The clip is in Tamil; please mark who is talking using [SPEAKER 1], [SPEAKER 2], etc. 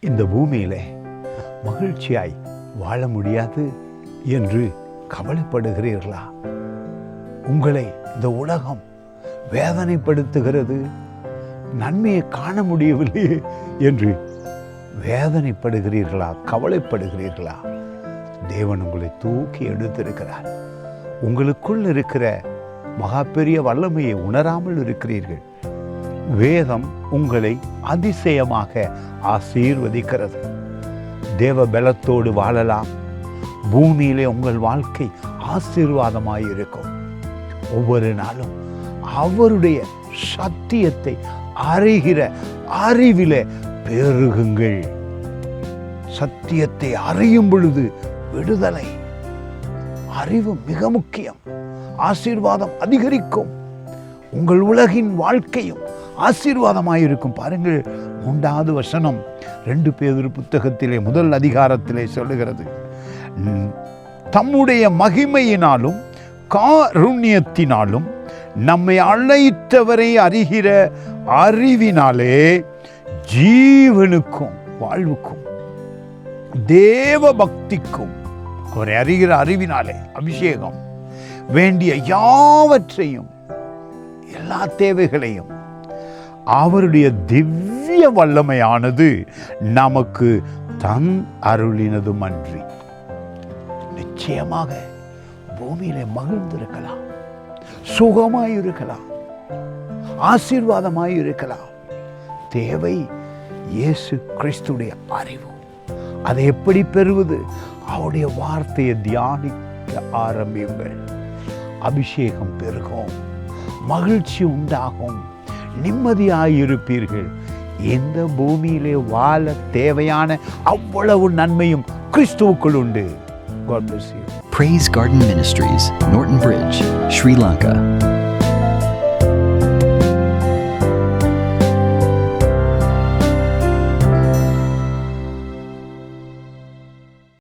[SPEAKER 1] இந்த பூமியிலே மகிழ்ச்சியாய் வாழ முடியாது என்று கவலைப்படுகிறீர்களா? உங்களை இந்த உலகம் வேதனைப்படுத்துகிறது, நன்மையை காண முடியவில்லையே என்று வேதனைப்படுகிறீர்களா? கவலைப்படுகிறீர்களா? தேவன் உங்களை தூக்கி எடுத்திருக்கிறார். உங்களுக்குள் இருக்கிற மகா பெரிய வல்லமையை உணராமல் இருக்கிறீர்கள். வேதம் உங்களை அதிசயமாக ஆசீர்வதிக்கிறது. தேவ பலத்தோடு வாழலாம். பூமியிலே உங்கள் வாழ்க்கை ஆசீர்வாதமாயிருக்கும். ஒவ்வொரு நாளும் அவருடைய சத்தியத்தை அறிகிற அறிவிலே பெருகுங்கள். சத்தியத்தை அறியும் பொழுது விடுதலை. அறிவு மிக முக்கியம். ஆசீர்வாதம் அதிகரிக்கும். உங்கள் உலகின் வாழ்க்கையும் ஆசீர்வாதமாயிருக்கும். பாருங்கள், 3வது வசனம் 2 பேதுரு புத்தகத்திலே 1 அதிகாரத்திலே சொல்லுகிறது, தம்முடைய மகிமையினாலும் காருண்யத்தினாலும் நம்மை அழைத்தவரை அறிகிற அறிவினாலே ஜீவனுக்கும் வாழ்வுக்கும் தேவ பக்திக்கும், அவரை அறிகிற அறிவினாலே அபிஷேகம் வேண்டிய யாவற்றையும் எல்லா தேவைகளையும் அவருடைய திவ்ய வல்லமையானது நமக்கு தன் அருளினதும் அன்றி. நிச்சயமாக பூமியிலே மகிழ்ந்திருக்கலாம், சுகமாயிருக்கலாம், ஆசீர்வாதமாயிருக்கலாம். தேவை இயேசு கிறிஸ்துடைய அறிவு. அதை எப்படி பெறுவது? அவருடைய வார்த்தையை தியானிக்க ஆரம்பியுங்கள். அபிஷேகம் பெருகும், மகிழ்ச்சி உண்டாகும், நிம்மதியாயிருப்பீர்கள். இந்த பூமியிலே வாழ தேவையான அவ்வளவு நன்மையும் கிறிஸ்துவுக்குள் உண்டு. God bless you.
[SPEAKER 2] Praise Garden Ministries, Norton Bridge, Sri Lanka.